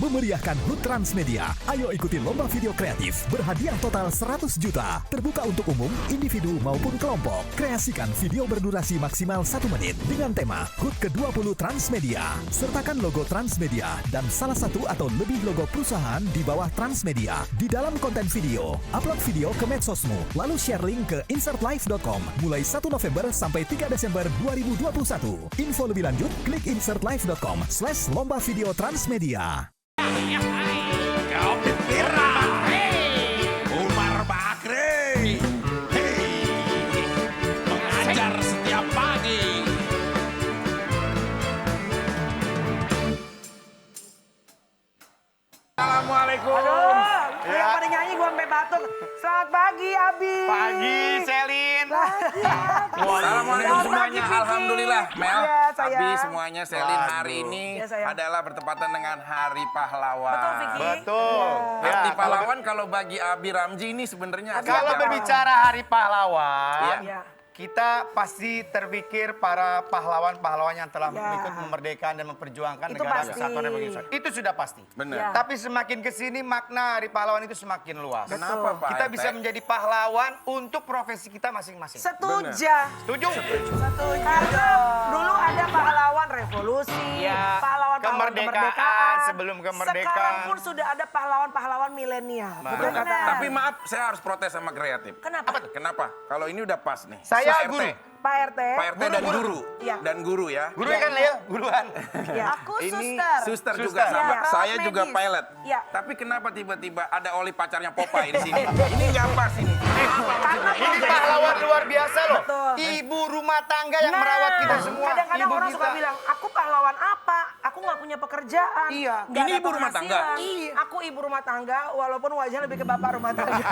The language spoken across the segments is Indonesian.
memeriahkan HUT Transmedia. Ayo ikuti lomba video kreatif berhadiah total 100 juta. Terbuka untuk umum, individu maupun kelompok. Kreasikan video berdurasi maksimal 1 menit dengan tema HUT ke-20 Transmedia. Sertakan logo Transmedia dan salah satu atau lebih logo perusahaan di bawah Transmedia di dalam konten video. Upload video ke medsosmu, lalu share link ke insertlive.com mulai 1 November sampai 3 Desember 2021. Info lebih lanjut, klik insertlive.com/lomba video Transmedia. Umar Bakri, mengajar setiap pagi. Assalamualaikum. Aduh, yang pada nyanyi gua sampai batuk. Selamat pagi, Abi. Pagi, Selin. Assalamualaikum semuanya. Alhamdulillah, Mel, Iya, sayang. Abi semuanya, Selin, hari ini Iya, sayang. adalah bertepatan dengan Hari Pahlawan. Betul, Vicky. Betul. Hari Pahlawan kalau bagi Abi Ramji ini sebenarnya Kalau agak- berbicara Hari Pahlawan, Iya. kita pasti terpikir para pahlawan-pahlawan yang telah Ya. ikut memerdekakan dan memperjuangkan Itu negara pasti. kesatuan Republik Indonesia. Itu sudah pasti. Benar. Ya. Tapi semakin ke sini makna Hari Pahlawan itu semakin luas. Kenapa, Pak Kita RT? bisa menjadi pahlawan untuk profesi kita masing-masing. Setuju. Setuju? Karena dulu ada pahlawan revolusi, Iya. pahlawan Kemerdekaan, sebelum kemerdekaan. Sekarang pun sudah ada pahlawan-pahlawan milenial. Betul Benar. kata. Tapi maaf, saya harus protes sama kreatif. Kenapa? Kenapa? Kalau ini udah pas nih. Saya Pak RT. guru. Pak RT. Pak RT dan guru. Iya. Dan guru ya. Guru kan Leo, guruan. Ya. Aku Ini suster. juga Suster. sama. Ya. Saya juga Medis. pilot. Ya. Tapi kenapa tiba-tiba ada Oli pacarnya Popeye di sini? Ini nggak pas ini. Karena Ini pahlawan luar biasa loh. Betul. Ibu rumah tangga yang merawat kita semua. Kadang-kadang Ibu orang kita. suka bilang, aku pahlawan apa? Aku nggak punya pekerjaan. Iya. Nggak Ini ada ibu rumah tangga? penghasilan. Iya. Aku ibu rumah tangga, walaupun wajahnya lebih ke bapak rumah tangga.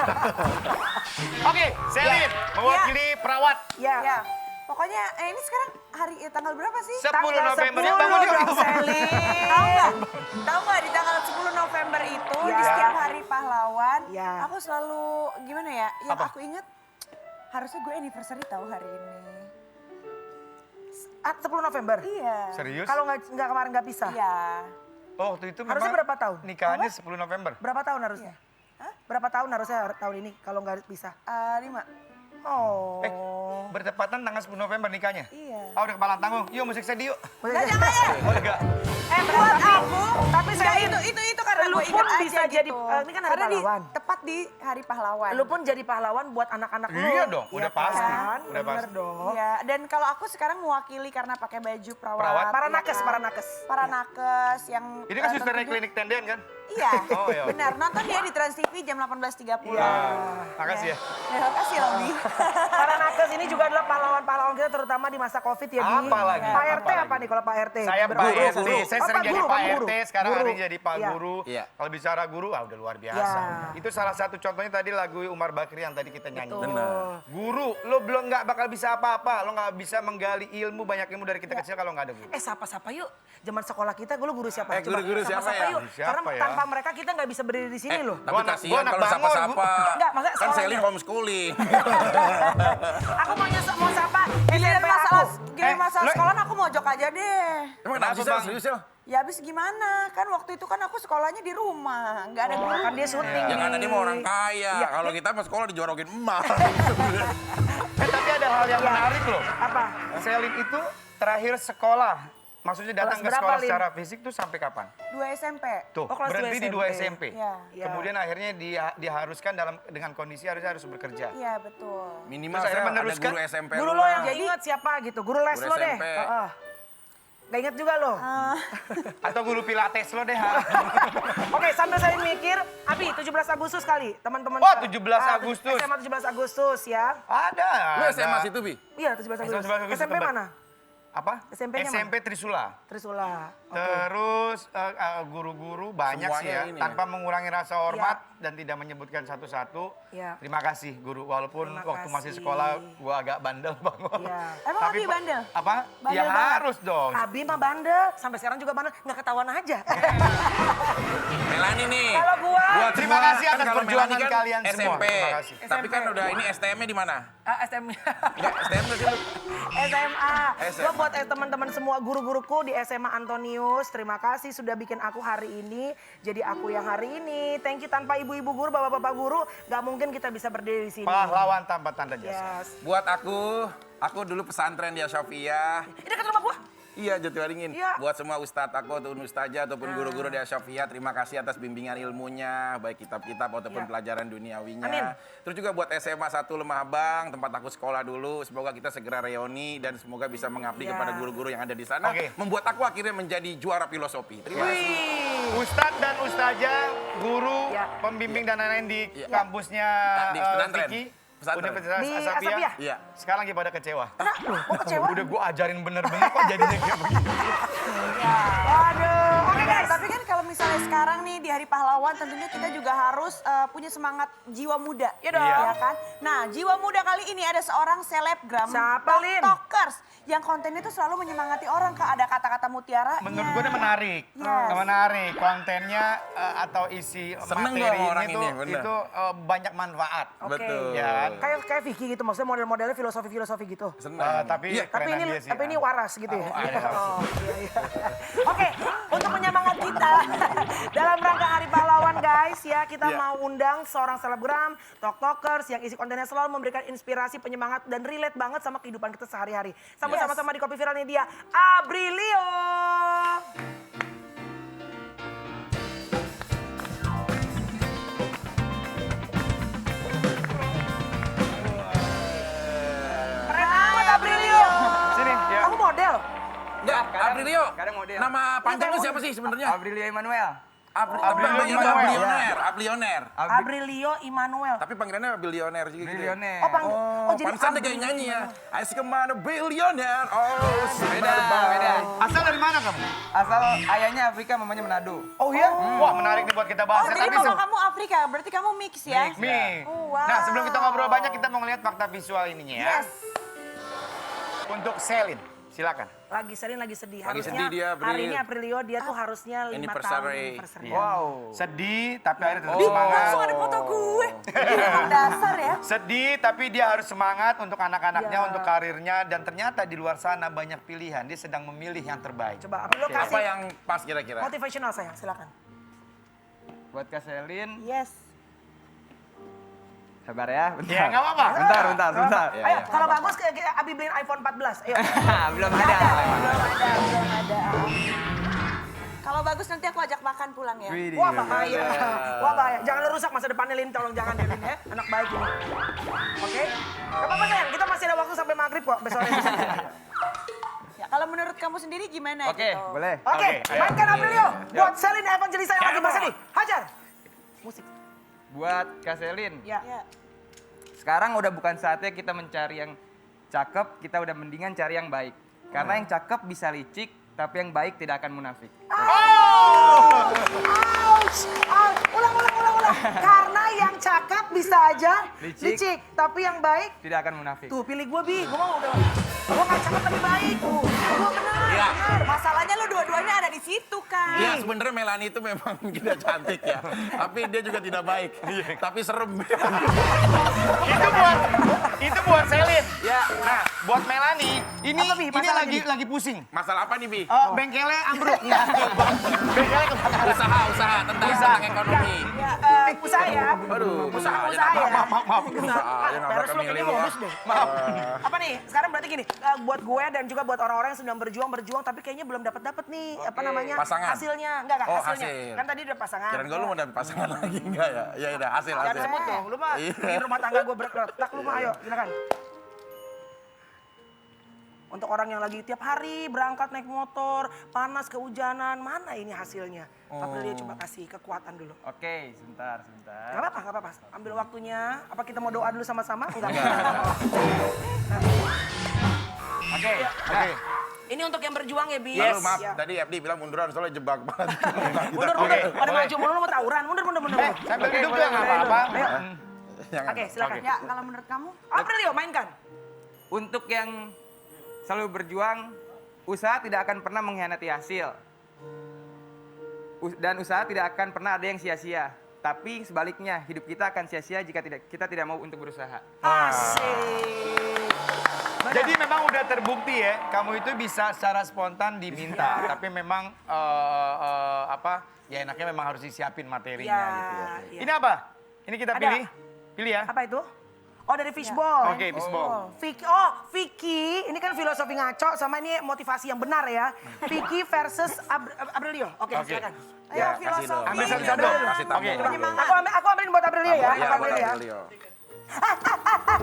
Oke, Selin mewakili perawat. Ya. Ya. Pokoknya ini sekarang hari tanggal berapa sih? 10 November. 10 Yuk, bangun yuk. dong, Selin. Tahu nggak di tanggal 10 November itu Ya. di setiap hari pahlawan, Ya. aku selalu gimana ya? Yang Apa? aku inget harusnya gue anniversary tahu hari ini. 10 November? Iya. Serius? Kalau nggak kemarin nggak bisa? Iya. Oh, waktu itu Harusnya memang berapa tahun? Nikahnya 10 November. Berapa tahun harusnya? Hah? Berapa tahun harusnya tahun ini kalau nggak bisa? 5. Oh. Bertepatan tanggal 10 November nikahnya. Iya. Oh, udah kepala tanggung. Yuk musik sedih yuk. Maksudnya- Jangan ya. Oh, enggak. Buat aku. Tapi saya itu karena lu gue pun ingat bisa aja jadi, gitu. ini kan hari Karena pahlawan. tepat di hari pahlawan. Lu pun jadi pahlawan buat anak-anak lu. Iya dong, udah Iya pasti. kan? Udah Bener pasti. dong. Iya, dan kalau aku sekarang mewakili karena pakai baju perawat. Perawat? Para ya nakes, kan? para nakes. Para nakes yang Ini kan susternya tentunya- klinik tendean kan? Iya, Oh, iya. benar. Nonton dia di Trans TV jam 18.30. Iya. Makasih ya. Terima kasih, Robi. Para nakes ini juga adalah pahlawan-pahlawan kita terutama di masa Covid ya, Bi. Apalagi, Pak RT apalagi. apa nih kalau Pak RT? Saya Pak Berguru, RT, guru. saya Oh, sering Pak jadi Guru, Pak kamu guru. RT, sekarang Guru. hari ini jadi Pak Iya. Guru. Iya. Kalau bicara guru, udah luar biasa. Iya. Itu salah satu contohnya tadi lagu Umar Bakri yang tadi kita nyanyi. Betul. Benar. Guru, lo belum nggak bakal bisa apa-apa, lo nggak bisa menggali ilmu, banyak ilmu dari kita kecil kalau nggak ada guru. Sapa-sapa yuk. Zaman sekolah kita, gue guru siapa? guru-guru siapa sapa-sapa ya? yuk. Siapa Karena ya? tanpa mereka kita nggak bisa berdiri di sini loh. Tapi Gua anak kasihan kalau bangun, sapa-sapa. Enggak, maksudnya Kan sekolahnya. Selin homeschooling. Aku mau sapa Giliran SMP masalah, aku. giliran masalah lo- sekolah aku mojok aja deh. Emang kenapa sih, Sel? Bang? Serius, Sel? Ya habis gimana? Kan waktu itu kan aku sekolahnya di rumah, nggak ada Oh, guru. kan dia syuting Yang ada nih. dia mau orang kaya. Iya. Kalau kita pas sekolah dijorokin emak. Tapi ada hal yang Iya. menarik loh. Apa? Selin itu terakhir sekolah, maksudnya datang Kelas ke berapa, sekolah Lin? secara fisik tuh sampai kapan? 2 SMP. Tuh, Oh, kelas berhenti di 2 SMP. Iya. Iya. Kemudian akhirnya diharuskan dengan kondisi harus bekerja. Iya, betul. Minimal Terus akhirnya saya ada meneruskan? guru SMP Guru lu lo lah. yang inget siapa gitu? Guru les Guru lo deh. SMP. Heeh. Gak inget juga lo. Atau guru pilates lo deh. Ha? Oke, sambil saya mikir, Abi 17 Agustus kali, teman-teman. Oh, 17 Agustus. SMA 17 Agustus ya. Ada. Lu ada. SMA situ, Bi? Iya, 17 Agustus. 17 Agustus SMP tempat. mana? Apa? SMP-nya SMP Trisula. Trisula. Oke. Terus guru-guru banyak sih ya, Semuanya ini tanpa mengurangi rasa hormat dan tidak menyebutkan satu-satu. Iya. Terima kasih guru, walaupun Terima waktu masih kasih. sekolah gua agak bandel banget. Iya. Emang Tapi Abi bandel? Apa? Bandel Ya banget. harus dong. Abi mah bandel, sampai sekarang juga bandel, nggak ketahuan aja. Melani nih. Kalau gua terima Terima kasih Kan atas kalau perjuangan Melani kan kalian semua. SMP. Terima kasih. Tapi kan udah ini STM-nya di mana? SM. Enggak, STM tuh sih lu. SMA. SMA. Gue buat teman-teman semua guru-guruku di SMA Antonius, terima kasih sudah bikin aku hari ini jadi aku yang hari ini. Thank you, tanpa ibu-ibu guru, bapak-bapak guru, gak mungkin kita bisa berdiri di sini. Pahlawan tanpa tanda jasa. Yes. Buat aku dulu pesantren di Asyafiyah. Ini dekat rumah gua. Iya, Jatiwaringin. Iya. Buat semua ustadz aku ataupun ustazah ataupun guru-guru di Asyafiyah, terima kasih atas bimbingan ilmunya, baik kitab-kitab ataupun Iya. pelajaran duniawinya. Amin. Terus juga buat SMA 1 Lemah Abang, tempat aku sekolah dulu. Semoga kita segera reuni dan semoga bisa mengabdi Iya. kepada guru-guru yang ada di sana. Oke. Membuat aku akhirnya menjadi juara filosofi. Terima kasih. Ustadz dan ustazah, guru, Ya. pembimbing dan lain-lain di Ya. kampusnya Di pesantren. Vicky, Pesantren. Universitas Di Asyafiyah. Asyafiyah? Iya. Sekarang lagi pada kecewa. Kok kecewa? Udah gue ajarin bener-bener kok jadinya kayak begini. Waduh. Oke guys. Tapi kan kalau misalnya sekarang nih di Hari Pahlawan tentunya kita juga harus punya semangat jiwa muda. Iya dong. Ya kan? Nah, jiwa muda kali ini ada seorang selebgram, Siapa, Lin? TikTokers, yang kontennya tuh selalu menyemangati orang, Kak. Ada kata-kata mutiara. Menurut gue ini menarik. Yes. Menarik. Kontennya atau isi Seneng gua sama orang materinya ini, bener. itu banyak manfaat. Oke. Betul. Ya kan? Kayak Vicky gitu, maksudnya model-modelnya filosofi-filosofi gitu. Senang. Tapi Iya. Tapi kerenan ini dia sih. tapi ini waras gitu ya. Oh, iya. Oh, iya, iya. Oke, untuk menyemangat kita dalam rangka Hari Pahlawan guys ya, kita Iya. mau undang seorang selebgram, TikTokers yang isi kontennya selalu memberikan inspirasi, penyemangat dan relate banget sama kehidupan kita sehari-hari. Sama-sama di Kopi Viral ini dia Abrilio. Keren amat Abrilio. Sini, ya. Kamu model? Enggak, Abrilio. kadang model. Nama panjangnya siapa sih sebenarnya? Abrilio Emmanuel. Abrilio Immanuel. Ablioner. Abrilio Immanuel. Tapi panggilannya bilioner juga gitu. Billionaire. Oh, jadi Pantesan dia kayak Abrilio nyanyi ya. Immanuel. I see kemana bilioner. Oh, Beda, beda. Asal dari mana kamu? Asal ayahnya Afrika, mamanya Manado. Oh iya? Wah menarik nih buat kita bahas. Oh, jadi Tapi mama kamu Afrika, berarti kamu mix ya? Mi. Oh, wow. Nah sebelum kita ngobrol banyak kita mau ngeliat fakta visual ininya ya. Yes. Untuk Selin, silakan. Lagi sedih, lagi sedih. Lagi Harusnya sedih dia, April. hari ini Aprilio dia tuh harusnya 5 tahun Anniversary. anniversary. Wow. Sedih tapi akhirnya tetap Oh. semangat. Langsung ada foto gue. Emang dasar ya. Sedih tapi dia harus semangat untuk anak-anaknya, Ya. untuk karirnya. Dan ternyata di luar sana banyak pilihan. Dia sedang memilih yang terbaik. Coba Aprilio Apa kasih yang pas kira-kira? motivational sayang, silakan. Buat Kak Selin, Yes. sabar ya. Bentar. Ya nggak apa-apa. Bentar. Ya, Ayo, ya. kalau bagus Abi beliin iPhone 14. Ayo. Belum ada. Belum ada. Kalau bagus nanti aku ajak makan pulang ya. Widih. Wah bahaya. Wah bahaya. Jangan lu rusak masa depannya Lin, tolong jangan ya Lin ya. Anak baik ini. Oke? Gak apa-apa sayang, kita masih ada waktu sampai maghrib kok besoknya. Ya, kalau menurut kamu sendiri gimana Oke, gitu? boleh. Oke, Oke, ayo. mainkan Aprilio. Buat Selin Evangelista yang lagi bersedih. Hajar. Musik. Buat Kak Selin, Ya. Ya. sekarang udah bukan saatnya kita mencari yang cakep, kita udah mendingan cari yang baik. Karena yang cakep bisa licik, tapi yang baik tidak akan munafik. Ouch! Ulang. Karena yang cakep bisa aja Licik. licik, tapi yang baik Tidak akan munafik. tuh pilih gue Bi. Gue mau udah. Gue gak cakep tapi baik tuh. Gue benar. Iya. Masalahnya lu dua-duanya ada di situ kan. Iya, sebenarnya Melani itu memang tidak cantik ya. Tapi dia juga tidak baik. Tapi serem. Itu buat Selin. Ya, Nah, buat Melani, ini Apa, Bi? Masalahnya, Bi? lagi pusing. masalah apa nih, Bi? Bengkelnya ambruk. Bengkelnya kebakaran. Usaha tentang ekonomi. Ya, usaha ya. Aduh, usaha aja Usaha ya. Maaf. Usaha aja nabrak Peres lu ke kayaknya Mili lu, modus ah. deh. Maaf. Apa nih? Sekarang berarti gini, buat gue dan juga buat orang-orang yang sedang berjuang tapi kayaknya belum dapat nih apa namanya? Pasangan. Hasilnya. Enggak, Oh, hasilnya. hasil. Kan tadi udah pasangan. Kirain gue lu mau dapet pasangan lagi enggak ya? Ya udah, hasil. Jangan sebut dong, lu mah Iya. bikin rumah tangga gue beretak lu mah ayo, silakan. Untuk orang yang lagi tiap hari berangkat naik motor, panas kehujanan, mana ini hasilnya? Aprilio coba kasih kekuatan dulu. Oke, sebentar. Gak apa-apa. Ambil waktunya. Apa kita mau doa dulu sama-sama? Enggak. Oke. Ini untuk yang berjuang ya, Bi. Lalu maaf, Ya. tadi FD bilang munduran soalnya jebak banget. Mundur. Pada maju mulu lu mau tawuran. Mundur. Sambil duduk tuh nggak apa-apa. Jangan. Oke, silakan. Ya, kalau menurut kamu? Aprilio, mainkan. Untuk yang selalu berjuang, usaha tidak akan pernah mengkhianati hasil. Dan usaha tidak akan pernah ada yang sia-sia. Tapi sebaliknya, hidup kita akan sia-sia jika kita tidak mau untuk berusaha. Asik. Jadi memang udah terbukti ya, kamu itu bisa secara spontan diminta, tapi memang ya enaknya memang harus disiapin materinya Ya, gitu ya. ya. Ini apa? Ini kita Ada. pilih. Pilih ya. Apa itu? Oh dari fishball. Oke, fishball. Vicky, ini kan filosofi ngaco sama ini motivasi yang benar ya. Vicky versus Abrilio. Oke, silakan. Ayo Ya, kasih filosofi. dong. Ambil satu-satu. Kasih tamu. Oke. Penyemangat. Aku ambilin buat Abrilio ya. Iya, Aku buat ambilin ya. Aurelio.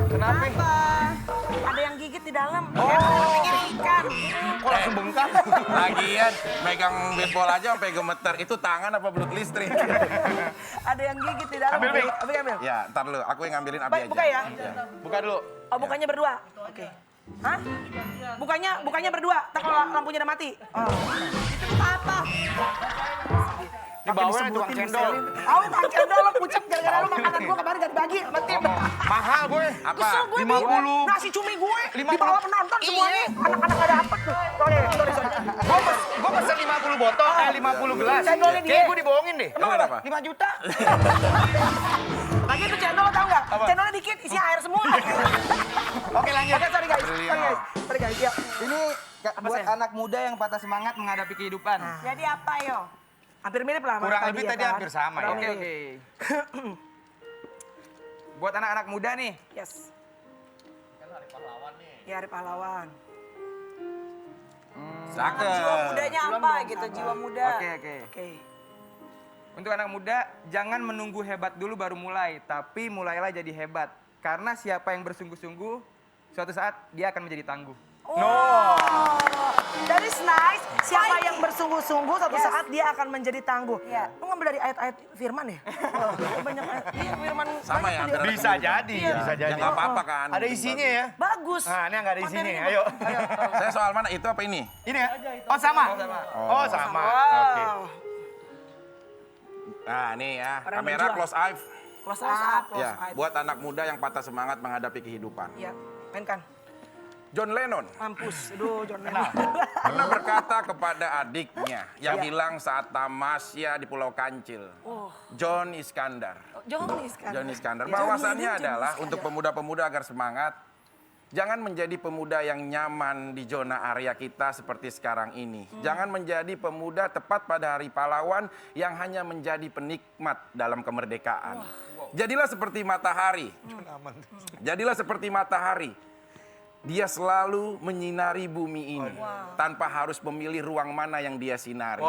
Kenapa? Ada yang gigit di dalam. Namanya ikan. Kok langsung bengkak? Lagian megang baseball aja sampai gemeter. Itu tangan apa belut listrik? Ada yang gigit di dalam. Ambil, Bik. Ambil. Ya, ntar lu. Aku yang ngambilin Abi Baik, aja. buka ya. Buka dulu. Oh, bukannya berdua. Oke. Hah? Bukannya berdua. Tak kalau lampunya udah mati. Oh. Apa? Di bawahnya tukang cendol. Aku tukang cendol lo pucet gara-gara lu makanan gue kemarin gak dibagi sama tim. Mahal gue. Apa? Kesel gue 50. Nasi cumi gue 50. di bawah penonton semuanya. Anak-anak gak dapet tuh. Sorry. Gue pesen 50 botol, 50 gelas. Cendolnya dia. Kayak gue dibohongin deh. Emang kenapa? 5 juta. Lagi itu cendol lo tau gak? Apa? Cendolnya dikit isinya air semua. Oke lanjut. Oke, sorry guys. Brilliant. Sorry guys. Ya. Ini buat sayang? anak muda yang patah semangat menghadapi kehidupan. Jadi apa yo? Hampir mirip lah sama Kurang yang lebih ya tadi kan? hampir sama ya. Kurang Oke, mirip. oke. Buat anak-anak muda nih, Yes. Ya, hari pahlawan. Cakep. Jiwa mudanya apa gitu, jiwa muda. oke. Oke. Untuk anak muda, jangan menunggu hebat dulu baru mulai, tapi mulailah jadi hebat. Karena siapa yang bersungguh-sungguh, suatu saat dia akan menjadi tangguh. That is nice. Siapa yang bersungguh-sungguh suatu Yes. saat dia akan menjadi tangguh. Iya. Lu ngambil dari ayat-ayat firman ya? Banyak ayat. Iya, firman. Sama banyak ya, tuh dia. antara- Bisa jadi, bisa Ya jadi. nggak apa-apa kan. Ada isinya ya. Bagus. Nah, ini nggak ada isinya. Materinya Ayo. Saya soal mana? Itu apa ini? Ini ya? Oh sama? Oh sama. Oke. Wow. Nah, nih ya. Orang Kamera berjuang. close eye. Close up. Ya, buat anak muda yang patah semangat menghadapi kehidupan. Iya, mainkan. John Lennon Mampus. Aduh, John Lennon. pernah berkata kepada adiknya yang Iya. hilang saat tamasya di Pulau Kancil. John Iskandar. John Iskandar. Bahwasannya adalah untuk pemuda-pemuda agar semangat. Jangan menjadi pemuda yang nyaman di zona area kita seperti sekarang ini. Jangan menjadi pemuda tepat pada hari pahlawan yang hanya menjadi penikmat dalam kemerdekaan. Jadilah seperti matahari. Jadilah seperti matahari. Dia selalu menyinari bumi ini tanpa harus memilih ruang mana yang dia sinari.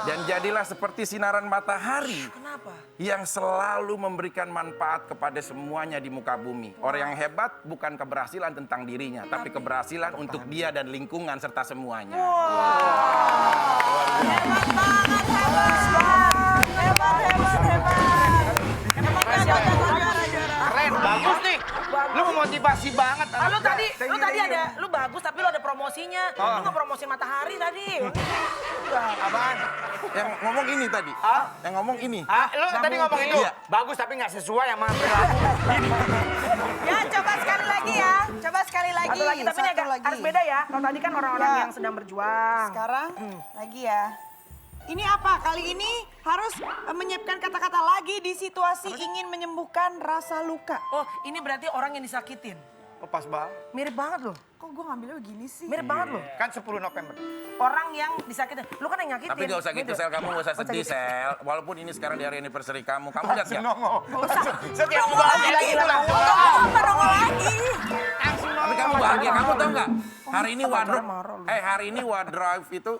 Dan jadilah seperti sinaran matahari Kenapa? yang selalu memberikan manfaat kepada semuanya di muka bumi. Orang yang hebat bukan keberhasilan tentang dirinya, tapi keberhasilan untuk dia dan lingkungan serta semuanya. Keren, bagus nih. Lu memotivasi banget. Ah, lu anak tadi, muda. lu tadi ada, lu bagus tapi lu ada promosinya. Lu nggak promosi matahari tadi. Apaan? Yang ngomong ini tadi. Yang ngomong ini. Lu tadi ngomong itu. Iya. Bagus tapi nggak sesuai sama perilaku. Ya coba sekali lagi ya. Coba sekali lagi. Satu lagi, tapi ini Satu agak lagi. harus beda ya. Kalau tadi kan orang-orang Ya. yang sedang berjuang. Sekarang lagi ya. Ini apa? Kali ini harus menyiapkan kata-kata lagi di situasi ingin menyembuhkan rasa luka. Oh, ini berarti orang yang disakitin. Oh, pas banget. Mirip banget loh. Kok gue ngambilnya begini sih? Mirip banget loh. Kan 10 November. Orang yang disakitin. Lu kan yang nyakitin. Tapi gak usah gitu, Sel. Kamu gak usah sedih, Sel. Walaupun ini sekarang di hari anniversary kamu. Kamu lihat ya? Setiap bahagia lagi itu lah. Nongol lagi. Tapi kamu bahagia. Kamu tahu nggak? Hari ini wardrobe, marah lu. hari ini wardrobe itu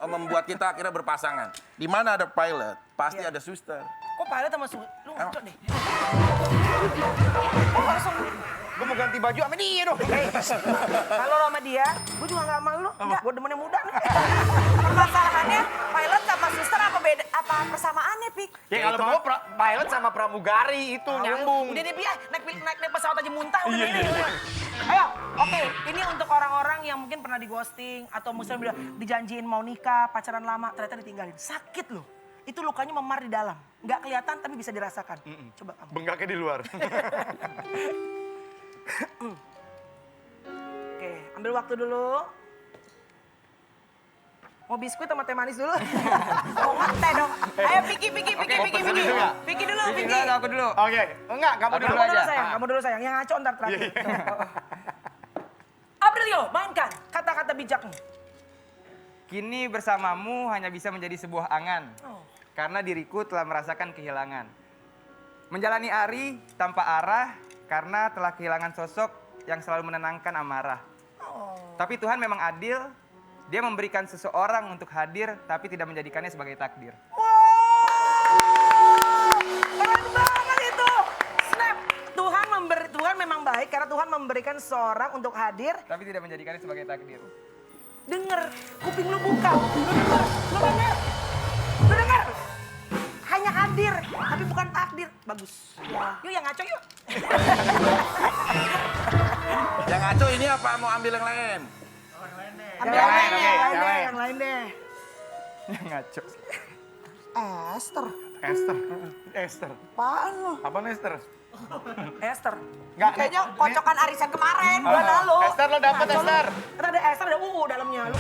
membuat kita akhirnya berpasangan. Di mana ada pilot, pasti ada suster. Kok pilot sama lu ngaco deh. Gue mau ganti baju sama dia dong. Kalau lo sama dia, gue juga gak sama lu. Gue demennya muda nih. Permasalahannya pilot sama suster apa beda? Apa persamaannya, Pik? Ya kalau mau pilot sama pramugari itu nyambung. Udah deh, Pia. Naik pesawat aja muntah. Udah ini. Ayo, oke. Ini untuk orang-orang yang mungkin pernah di ghosting. Atau misalnya dijanjiin mau nikah, pacaran lama, ternyata ditinggalin. Sakit loh. Itu lukanya memar di dalam. Nggak kelihatan tapi bisa dirasakan. Coba kamu. Bengkaknya di luar. Oke, ambil waktu dulu. Mau biskuit sama teh manis dulu? Mau teh dong. Ayo Piki. pesen Piki dulu nggak? dulu, Piki Piki. dulu atau aku dulu? Oke, enggak, kamu dulu Kamu dulu aja. sayang, kamu dulu sayang. Yang ngaco ntar terakhir. Aprilio, mainkan kata-kata bijakmu. Kini bersamamu hanya bisa menjadi sebuah angan. Karena diriku telah merasakan kehilangan. Menjalani hari tanpa arah karena telah kehilangan sosok yang selalu menenangkan amarah. Tapi Tuhan memang adil. Dia memberikan seseorang untuk hadir tapi tidak menjadikannya sebagai takdir. Keren banget itu. Snap. Tuhan memang baik karena Tuhan memberikan seorang untuk hadir. Tapi tidak menjadikannya sebagai takdir. Denger, kuping lu buka. Lu denger. Lu denger. Hanya hadir, tapi bukan takdir. Bagus. Yuk yang ngaco yuk. Yang ngaco ini apa? Mau ambil yang lain? Ambil Yang yang lain, lain, oke, yang yang lain, lain. yang lain deh. Ngaco. Esther, Esther. apaan lu? Apa Esther? Esther. Enggak, Kayaknya kocokan arisan kemarin, bulan lalu. Esther lo dapet Esther. Kan ada Esther, ada UU dalamnya. Lu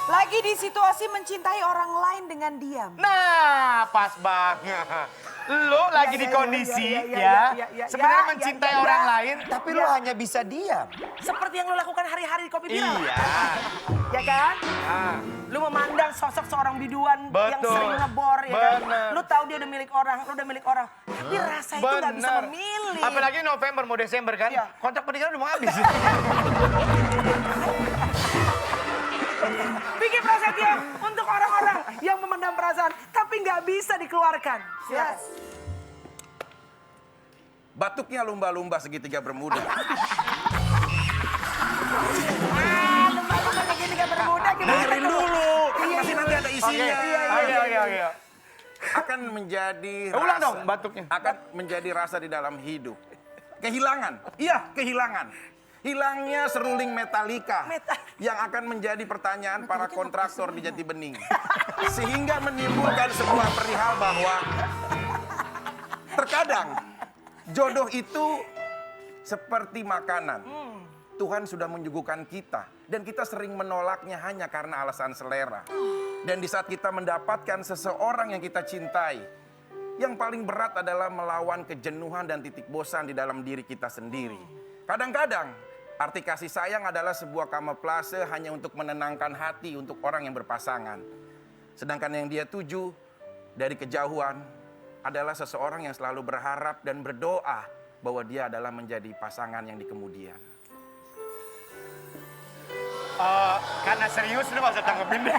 Lagi di situasi mencintai orang lain dengan diam. Nah, pas banget. Lo lagi di kondisi sebenarnya mencintai orang lain, tapi lo hanya bisa diam. seperti yang lu lakukan hari-hari di Kopi Viral. Iya. Ya kan? Ah. Lu memandang sosok seorang biduan yang Betul. sering ngebor, ya kan? Bener. Lu tahu dia udah milik orang, lu udah milik orang. Tapi rasa itu nggak bisa Bener. memilih. Apalagi November mau Desember kan, Iya. kontrak pernikahan udah mau habis. Bikin Prasetya untuk orang-orang yang memendam perasaan tapi nggak bisa dikeluarkan. Yes. Batuknya lumba-lumba segitiga bermuda. Lumba-lumba begini gak bermuda gimana? Dengerin dulu, kan masih nanti ada isinya. Oke. Akan menjadi Ulang rasa. dong batuknya. Akan menjadi rasa di dalam hidup. Kehilangan, iya kehilangan. Hilangnya seruling Metallica yang akan menjadi pertanyaan para kontraktor di Jati Bening. Sehingga menimbulkan sebuah perihal bahwa terkadang jodoh itu seperti makanan. Tuhan sudah menyuguhkan kita dan kita sering menolaknya hanya karena alasan selera. Dan di saat kita mendapatkan seseorang yang kita cintai, yang paling berat adalah melawan kejenuhan dan titik bosan di dalam diri kita sendiri. Kadang-kadang arti kasih sayang adalah sebuah kamuflase hanya untuk menenangkan hati untuk orang yang berpasangan. Sedangkan yang dia tuju dari kejauhan adalah seseorang yang selalu berharap dan berdoa bahwa dia adalah menjadi pasangan yang di kemudian. Karena serius lu gak usah tanggepin deh.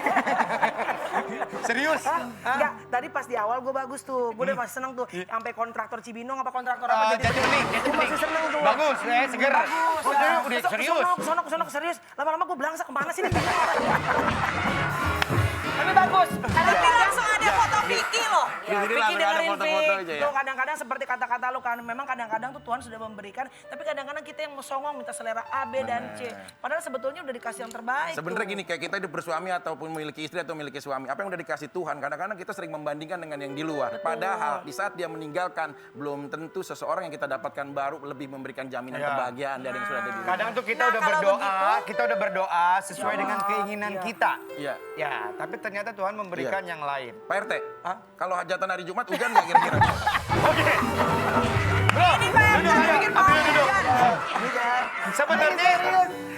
Serius? Enggak, tadi pas di awal gue bagus tuh. Gue udah masih seneng tuh. Sampai kontraktor Cibinong apa kontraktor apa Jati Bening. Gue masih seneng tuh. Bagus, seger. Bagus. Udah serius. Kesana serius. Lama-lama gue belangsak kemana sih nih? Tapi bagus. Tapi langsung ada foto Piki loh. Di sini langsung ada dengerin, foto-foto Fik. aja ya. Tuh kadang-kadang seperti kata-kata lu kan. Memang kadang-kadang tuh Tuhan sudah memberikan. Tapi kadang-kadang kita yang songong minta selera A, B, dan C. Padahal sebetulnya udah dikasih yang terbaik. Sebenarnya tuh. gini, kayak kita hidup bersuami ataupun memiliki istri atau memiliki suami, apa yang udah dikasih Tuhan, kadang-kadang kita sering membandingkan dengan yang di luar. Padahal di saat dia meninggalkan, belum tentu seseorang yang kita dapatkan baru lebih memberikan jaminan kebahagiaan dari yang sudah ada di luar. Kadang tuh kita Nah, udah kalau berdoa, begitu- kita udah berdoa sesuai dengan keinginan kita. Iya. Ya, tapi ternyata Tuhan memberikan yang lain. Pak RT, kalau hajatan hari Jumat hujan nggak kira-kira? Oke. Bro, Ini Pak RT duduk, bikin ambil mau duduk. hujan. Sebenarnya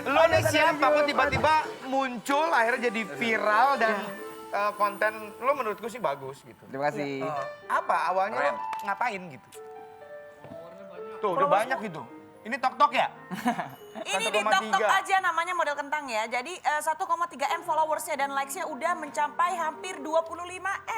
lo nih siapa kok tiba-tiba muncul akhirnya jadi viral dan konten lo menurutku sih bagus gitu. Terima kasih. Apa awalnya lo Keren. ngapain gitu? Tuh udah banyak gitu. Ini tok-tok ya? Ini 1,3. di TikTok aja namanya model kentang ya. Jadi 1,3 M followersnya dan likes-nya udah mencapai hampir 25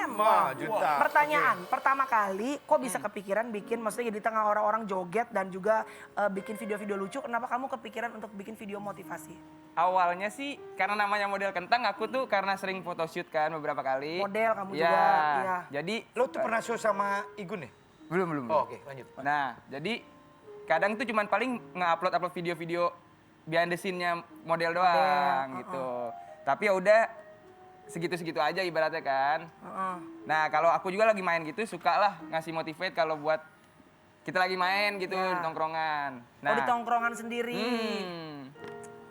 M. Wah, juta. Pertanyaan, pertama kali kok bisa kepikiran bikin, maksudnya di tengah orang-orang joget dan juga bikin video-video lucu, kenapa kamu kepikiran untuk bikin video motivasi? Awalnya sih karena namanya model kentang, aku tuh karena sering photoshoot kan beberapa kali. Model kamu Ya, juga, iya. Jadi Lo tuh pernah show sama Igun ya? belum. Oh, oke, lanjut. Nah, jadi kadang tuh cuman paling nge-upload video-video behind the scene-nya model doang gitu. Tapi ya udah segitu-segitu aja ibaratnya kan. Nah, kalau aku juga lagi main gitu suka lah ngasih motivate kalau buat kita lagi main gitu di tongkrongan. Oh di tongkrongan sendiri.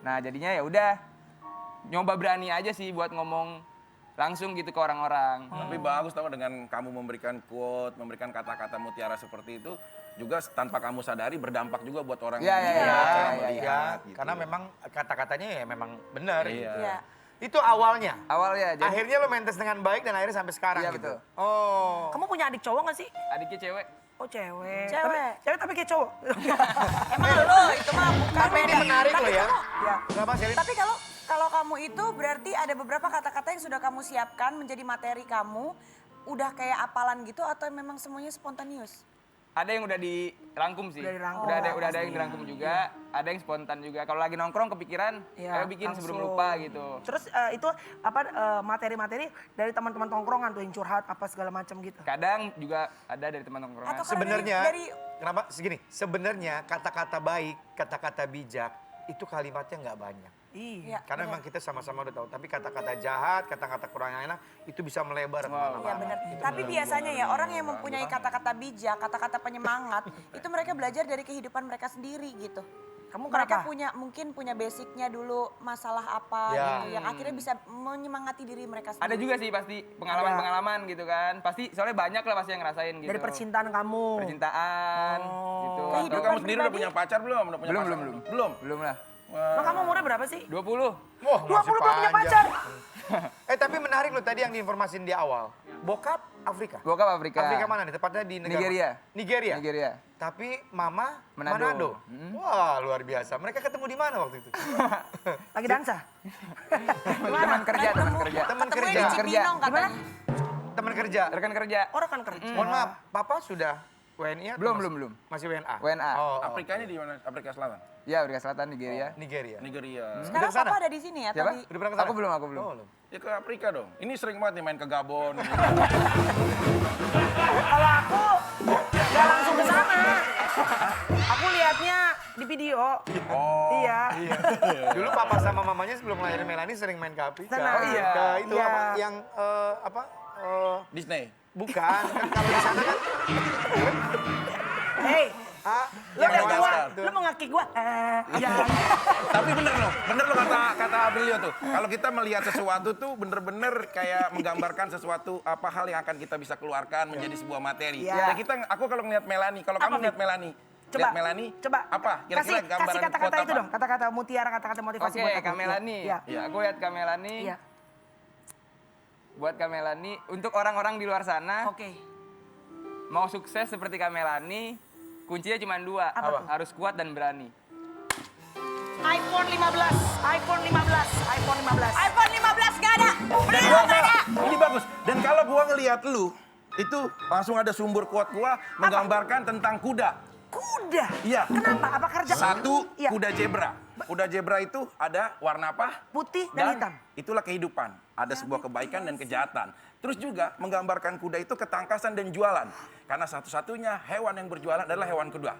Nah, jadinya ya udah nyoba berani aja sih buat ngomong langsung gitu ke orang-orang. Tapi bagus tau dengan kamu memberikan quote, memberikan kata-kata mutiara seperti itu juga tanpa kamu sadari berdampak juga buat orang Iya, yang iya, melihat, iya, yang iya, melihat, gitu. Karena memang kata-katanya ya memang benar. Iya. Iya. Itu awalnya. Awalnya jadi Akhirnya lo maintain dengan baik dan akhirnya sampai sekarang Iya, gitu. betul. Oh. Kamu punya adik cowok gak sih? adiknya cewek. Oh cewek. Cewek. Tapi kayak cowok. Emang lo itu mah bukan. Tapi ini menarik Tapi loh ya. kamu- Iya. Kenapa Selin? Tapi kalau kamu itu berarti ada beberapa kata-kata yang sudah kamu siapkan menjadi materi kamu, udah kayak apalan gitu atau memang semuanya spontanius? Ada yang udah dirangkum sih. Udah dirangkum. Udah ada yang dirangkum juga, ada yang spontan juga. Kalau lagi nongkrong kepikiran, Iya, ayo bikin sebelum langsung. lupa gitu. Terus itu materi-materi dari teman-teman tongkrongan tuh yang curhat apa segala macam gitu. Kadang juga ada dari teman nongkrongan. Atau karena Sebenarnya, dari kenapa segini? Sebenarnya kata-kata baik, kata-kata bijak, itu kalimatnya nggak banyak. Iya. Karena benar. memang kita sama-sama udah tahu. Tapi kata-kata jahat, kata-kata kurang enak, itu bisa melebar kemana-mana. Iya benar. Tapi biasanya ya orang yang mempunyai kata-kata bijak, kata-kata penyemangat, itu mereka belajar dari kehidupan mereka sendiri gitu. Kamu Mereka kenapa? mungkin punya basicnya dulu masalah apa Ya. gitu, yang akhirnya bisa menyemangati diri mereka sendiri. Ada juga sih pasti pengalaman-pengalaman gitu kan. Pasti soalnya banyak lah pasti yang ngerasain gitu. Dari percintaan kamu. Percintaan Oh. gitu. Tapi Kehidupan kamu sendiri udah pribadi? punya pacar belum? Udah punya Belum, pasangan? belum. Belum? Belum lah. Emang kamu umurnya berapa sih? 20. Wah, 20 belum punya pacar. Tapi menarik loh tadi yang diinformasin di awal. Bokap Afrika. Bokap Afrika. Afrika mana nih? Tepatnya di negara Nigeria. mana? Nigeria. Nigeria. Tapi mama Manado. Manado. Wah, luar biasa. Mereka ketemu di mana waktu itu? Lagi dansa. Teman kerja, teman kerja. Teman Ketemunya kerja. di Cibinong katanya. Teman kerja. Rekan kerja. Orang kan kerja. Mohon maaf, Papa sudah WNI atau Belum, masih- belum, belum. Masih WNA? WNA. Oh, Afrikanya di mana? Afrika Selatan? Ya, Afrika Selatan, Nigeria. Nigeria. Nigeria. Sekarang Udah kesana? papa ada di sini ya? Siapa? Tadi. Udah pernah ke sana? Aku belum. Oh, belum. Ya ke Afrika dong. Ini sering banget nih main ke Gabon. Kalau aku nggak langsung ke sana. Aku lihatnya di video. Oh. Iya. Dulu Papa sama mamanya sebelum lahirin Melani sering main ke Afrika. Sana. Oh, iya. Ke itu Iya. apa? Yang apa? Disney. Bukan. Kan kalau di sana kan. Hei, Ah, lu udah tua, Madagaskar. lu mau ngaki gua? Iya. Tapi bener loh kata Abrilio tuh. Kalau kita melihat sesuatu tuh bener-bener kayak menggambarkan sesuatu apa hal yang akan kita bisa keluarkan menjadi sebuah materi. Iya. Ya aku kalau ngeliat Melani, kalau Apa, kamu ngeliat Fit? Melani, Coba, lihat Melani, coba. apa? Kira-kira Kasih gambaran kata-kata quote itu apa? dong, kata-kata mutiara, kata-kata motivasi Oke, buat aku. Kak Melani. Iya. Aku lihat Kak Melani. Iya. Buat Kak Melani, untuk orang-orang di luar sana, Oke. mau sukses seperti Kak Melani, kuncinya cuma 2. Apa tuh? Harus kuat dan berani. iPhone 15, iPhone 15, iPhone 15. iPhone 15 gak ada. Dan gua ini bagus. Dan kalau gua ngelihat lu, itu langsung ada sumber quote gua menggambarkan tentang kuda. Kuda. Iya. Kenapa? Apa kerja? Satu, Iya. kuda zebra. Kuda zebra itu ada warna apa? Putih dan hitam. Itulah kehidupan. Ada sebuah kebaikan dan kejahatan. Terus juga menggambarkan kuda itu ketangkasan dan jualan. Karena satu-satunya hewan yang berjualan adalah hewan kedua.